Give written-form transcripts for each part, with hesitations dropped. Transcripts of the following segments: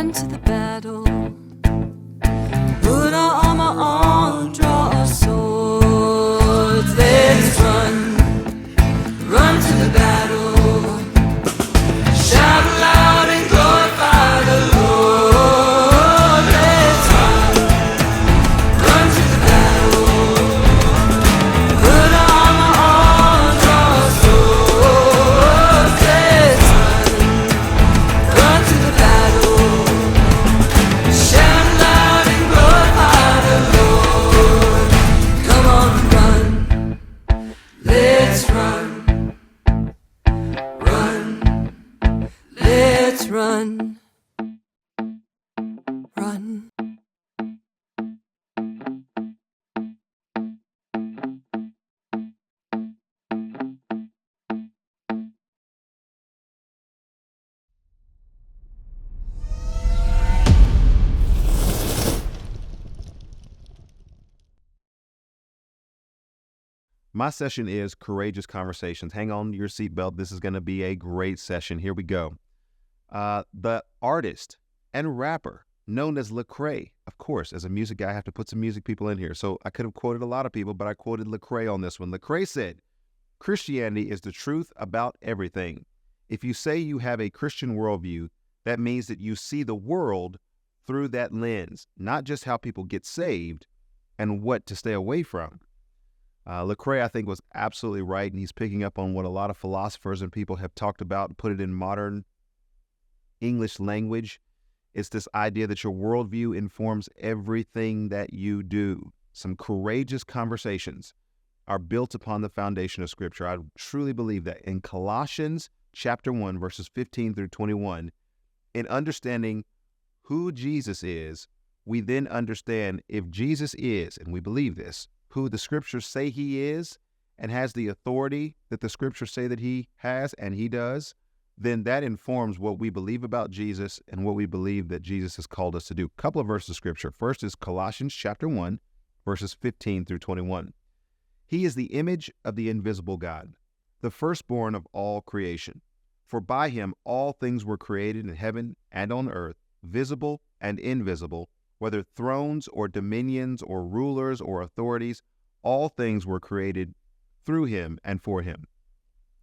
run to the battle. Put our armor on, draw our swords. Let's run to the battle. Shout loud and glorify the Lord. Let's run to the battle. Put our armor on, draw our swords. Let's run to the battle. Shout loud and glorify the Lord. Come on, run. Let's run. Let's run. Run. My session is Courageous Conversations. Hang on to your seatbelt. This is going to be a great session. Here we go. The artist and rapper known as Lecrae. Of course, as a music guy, I have to put some music people in here. So I could have quoted a lot of people, but I quoted Lecrae on this one. Lecrae said, "Christianity is the truth about everything. If you say you have a Christian worldview, that means that you see the world through that lens, not just how people get saved and what to stay away from." Lecrae, I think, was absolutely right, and he's picking up on what a lot of philosophers and people have talked about and put it in modern English language. It's this idea that your worldview informs everything that you do. Some courageous conversations are built upon the foundation of Scripture. I truly believe that. In Colossians chapter 1, verses 15 through 21, in understanding who Jesus is, we then understand if Jesus is, and we believe this, who the Scriptures say he is and has the authority that the Scriptures say that he has and he does, then that informs what we believe about Jesus and what we believe that Jesus has called us to do. A couple of verses of Scripture. First is Colossians chapter 1, verses 15 through 21. He is the image of the invisible God, the firstborn of all creation. For by him all things were created in heaven and on earth, visible and invisible, whether thrones or dominions or rulers or authorities, all things were created through him and for him.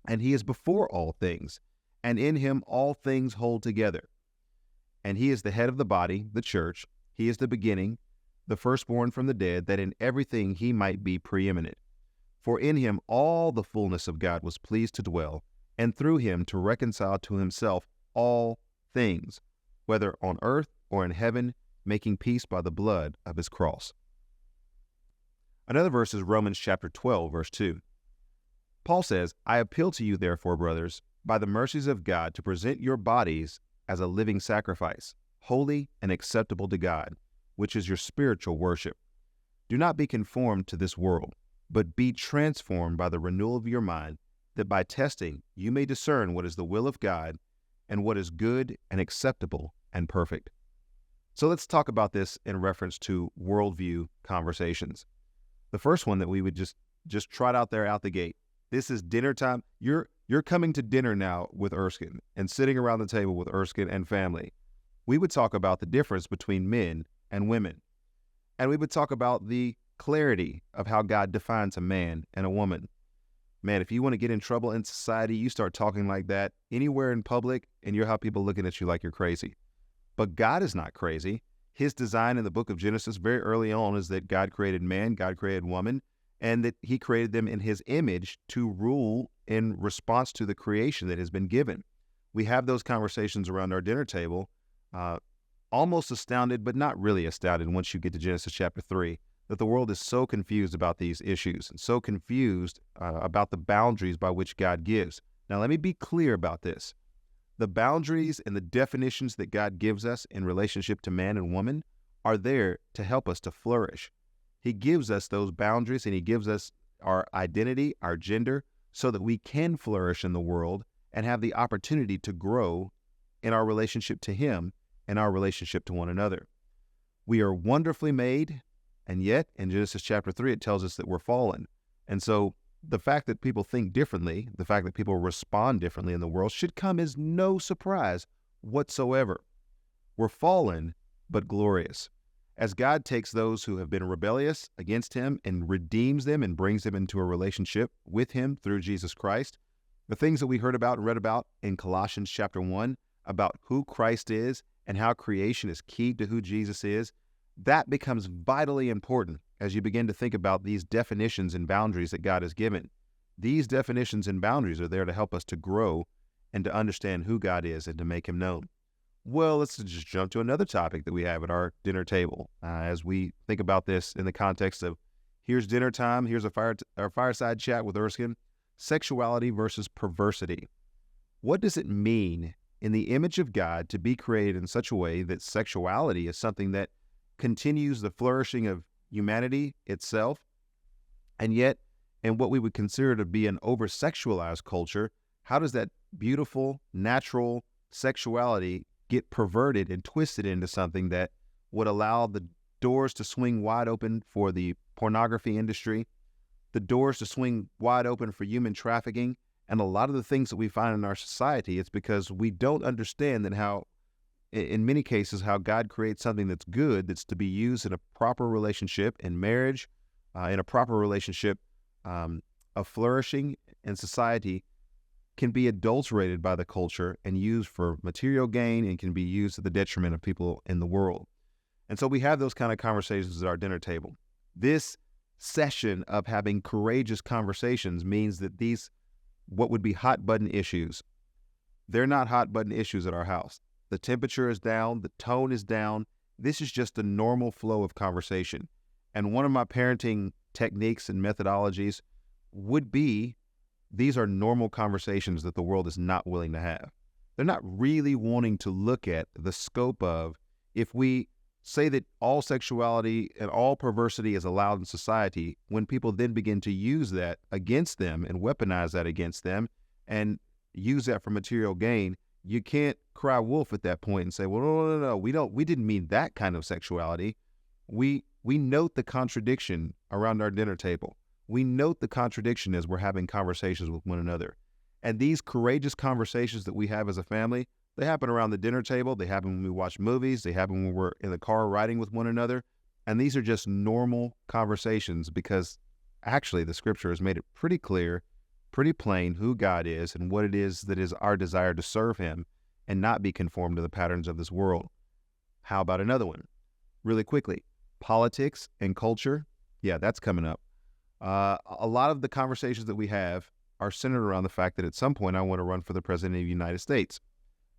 And he is before all things, and in him all things hold together. And he is the head of the body, the church. He is the beginning, the firstborn from the dead, that in everything he might be preeminent. For in him all the fullness of God was pleased to dwell, and through him to reconcile to himself all things, whether on earth or in heaven, making peace by the blood of his cross. Another verse is Romans chapter 12, verse 2. Paul says, "I appeal to you, therefore, brothers, by the mercies of God, to present your bodies as a living sacrifice, holy and acceptable to God, which is your spiritual worship. Do not be conformed to this world, but be transformed by the renewal of your mind, that by testing you may discern what is the will of God and what is good and acceptable and perfect." So let's talk about this in reference to worldview conversations. The first one that we would just trot out there out the gate. This is dinner time. You're coming to dinner now with Erskin and sitting around the table with Erskin and family. We would talk about the difference between men and women. And we would talk about the clarity of how God defines a man and a woman. Man, if you want to get in trouble in society, you start talking like that anywhere in public, and you'll have people looking at you like you're crazy. But God is not crazy. His design in the book of Genesis very early on is that God created man, God created woman, and that he created them in his image to rule in response to the creation that has been given. We have those conversations around our dinner table, almost astounded, but not really astounded once you get to Genesis chapter 3, that the world is so confused about these issues and so confused about the boundaries by which God gives. Now, let me be clear about this. The boundaries and the definitions that God gives us in relationship to man and woman are there to help us to flourish. He gives us those boundaries, and he gives us our identity, our gender, so that we can flourish in the world and have the opportunity to grow in our relationship to him and our relationship to one another. We are wonderfully made, and yet in Genesis chapter 3, it tells us that we're fallen. And so the fact that people think differently, the fact that people respond differently in the world should come as no surprise whatsoever. We're fallen, but glorious. As God takes those who have been rebellious against him and redeems them and brings them into a relationship with him through Jesus Christ, the things that we heard about and read about in Colossians chapter 1 about who Christ is and how creation is keyed to who Jesus is, that becomes vitally important as you begin to think about these definitions and boundaries that God has given. These definitions and boundaries are there to help us to grow and to understand who God is and to make him known. Well, let's just jump to another topic that we have at our dinner table as we think about this in the context of here's dinner time, here's our fireside chat with Erskin, sexuality versus perversity. What does it mean in the image of God to be created in such a way that sexuality is something that continues the flourishing of humanity itself, and yet in what we would consider to be an over-sexualized culture, how does that beautiful, natural sexuality get perverted and twisted into something that would allow the doors to swing wide open for the pornography industry, the doors to swing wide open for human trafficking, and a lot of the things that we find in our society? It's because we don't understand that how, in many cases, how God creates something that's good, that's to be used in a proper relationship in marriage, in a proper relationship of flourishing in society, can be adulterated by the culture and used for material gain and can be used to the detriment of people in the world. And so we have those kind of conversations at our dinner table. This session of having courageous conversations means that these, what would be hot button issues, they're not hot button issues at our house. The temperature is down, the tone is down. This is just a normal flow of conversation. And one of my parenting techniques and methodologies would be, these are normal conversations that the world is not willing to have. They're not really wanting to look at the scope of, if we say that all sexuality and all perversity is allowed in society, when people then begin to use that against them and weaponize that against them and use that for material gain, you can't cry wolf at that point and say, well, no, we didn't mean that kind of sexuality. We note the contradiction around our dinner table. We note the contradiction as we're having conversations with one another. And these courageous conversations that we have as a family, they happen around the dinner table. They happen when we watch movies. They happen when we're in the car riding with one another. And these are just normal conversations because actually the scripture has made it pretty clear, pretty plain who God is and what it is that is our desire to serve him and not be conformed to the patterns of this world. How about another one? Really quickly, politics and culture. Yeah, that's coming up. A lot of the conversations that we have are centered around the fact that at some point I want to run for the president of the United States.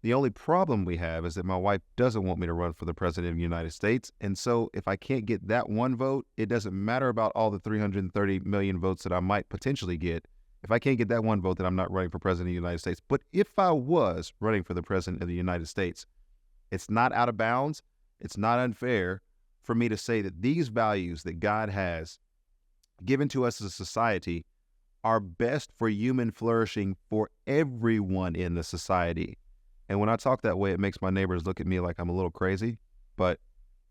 The only problem we have is that my wife doesn't want me to run for the president of the United States. And so if I can't get that one vote, it doesn't matter about all the 330 million votes that I might potentially get. If I can't get that one vote, then I'm not running for president of the United States. But if I was running for the president of the United States, it's not out of bounds. It's not unfair for me to say that these values that God has given to us as a society are best for human flourishing for everyone in the society. And when I talk that way, it makes my neighbors look at me like I'm a little crazy. But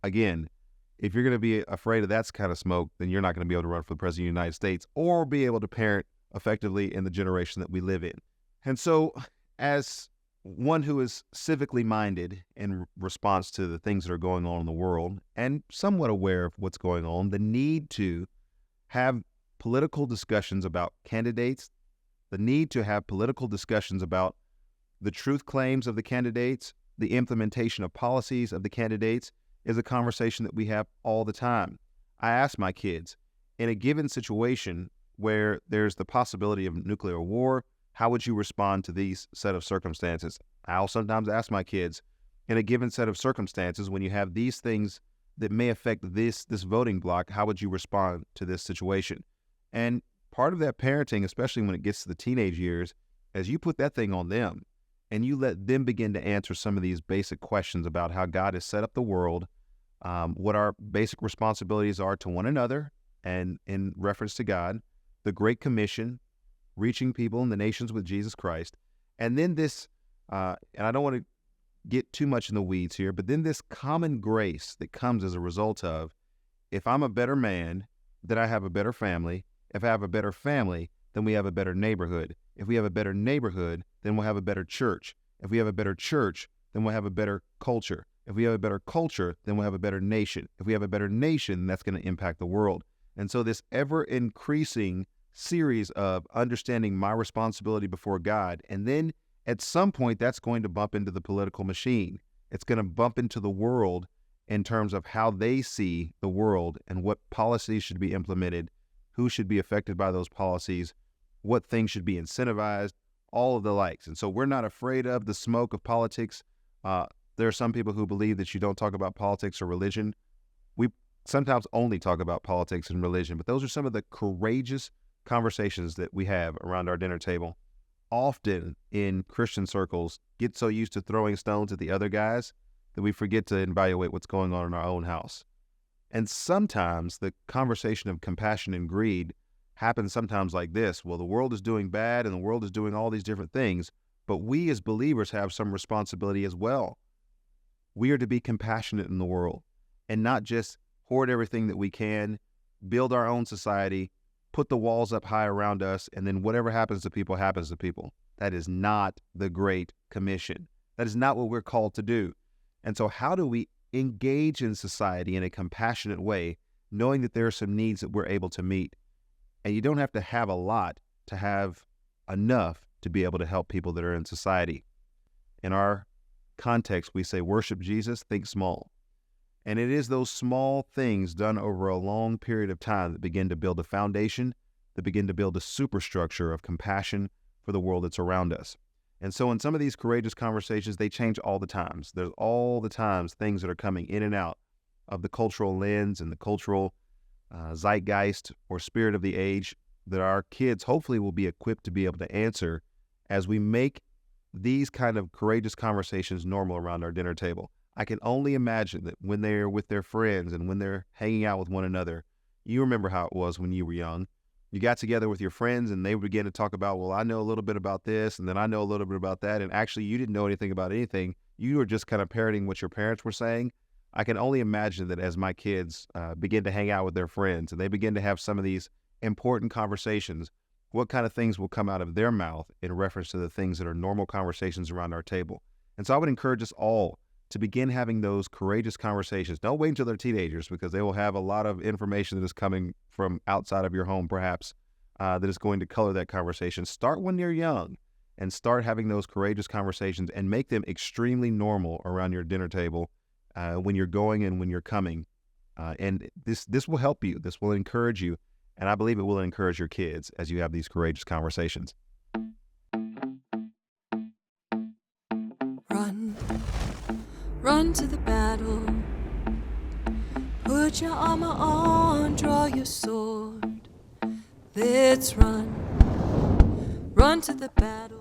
again, if you're going to be afraid of that kind of smoke, then you're not going to be able to run for the president of the United States or be able to parent effectively in the generation that we live in. And so as one who is civically minded in response to the things that are going on in the world and somewhat aware of what's going on, the need to have political discussions about candidates, the need to have political discussions about the truth claims of the candidates, the implementation of policies of the candidates is a conversation that we have all the time. I ask my kids, in a given situation where there's the possibility of nuclear war, how would you respond to these set of circumstances? I'll sometimes ask my kids, in a given set of circumstances, when you have these things that may affect this voting block, how would you respond to this situation? And part of that parenting, especially when it gets to the teenage years, as you put that thing on them and you let them begin to answer some of these basic questions about how God has set up the world, what our basic responsibilities are to one another and in reference to God, the Great Commission, reaching people in the nations with Jesus Christ, and then this, and I don't want to get too much in the weeds here, but then this common grace that comes as a result of, if I'm a better man, then I have a better family. If I have a better family, then we have a better neighborhood. If we have a better neighborhood, then we'll have a better church. If we have a better church, then we'll have a better culture. If we have a better culture, then we'll have a better nation. If we have a better nation, that's going to impact the world. And so this ever-increasing series of understanding my responsibility before God, and then at some point, that's going to bump into the political machine. It's going to bump into the world in terms of how they see the world and what policies should be implemented, who should be affected by those policies, what things should be incentivized, all of the likes. And so we're not afraid of the smoke of politics. There are some people who believe that you don't talk about politics or religion. We sometimes only talk about politics and religion, but those are some of the courageous conversations that we have around our dinner table. Often in Christian circles, get so used to throwing stones at the other guys that we forget to evaluate what's going on in our own house. And sometimes the conversation of compassion and greed happens sometimes like this. Well, the world is doing bad and the world is doing all these different things, but we as believers have some responsibility as well. We are to be compassionate in the world and not just hoard everything that we can, build our own society, put the walls up high around us, and then whatever happens to people happens to people. That is not the Great Commission. That is not what we're called to do. And so how do we engage in society in a compassionate way, knowing that there are some needs that we're able to meet? And you don't have to have a lot to have enough to be able to help people that are in society. In our context, we say, worship Jesus, think small. And it is those small things done over a long period of time that begin to build a foundation, that begin to build a superstructure of compassion for the world that's around us. And so in some of these courageous conversations, they change all the times. There's all the times things that are coming in and out of the cultural lens and the cultural zeitgeist or spirit of the age that our kids hopefully will be equipped to be able to answer as we make these kind of courageous conversations normal around our dinner table. I can only imagine that when they're with their friends and when they're hanging out with one another, you remember how it was when you were young. You got together with your friends and they began to talk about, well, I know a little bit about this and then I know a little bit about that. And actually you didn't know anything about anything. You were just kind of parroting what your parents were saying. I can only imagine that as my kids begin to hang out with their friends and they begin to have some of these important conversations, what kind of things will come out of their mouth in reference to the things that are normal conversations around our table. And so I would encourage us all to begin having those courageous conversations. Don't wait until they're teenagers because they will have a lot of information that is coming from outside of your home, perhaps, that is going to color that conversation. Start when they're young and start having those courageous conversations and make them extremely normal around your dinner table when you're going and when you're coming. And this will help you. This will encourage you. And I believe it will encourage your kids as you have these courageous conversations. Run to the battle. Put your armor on, draw your sword. Let's run to the battle.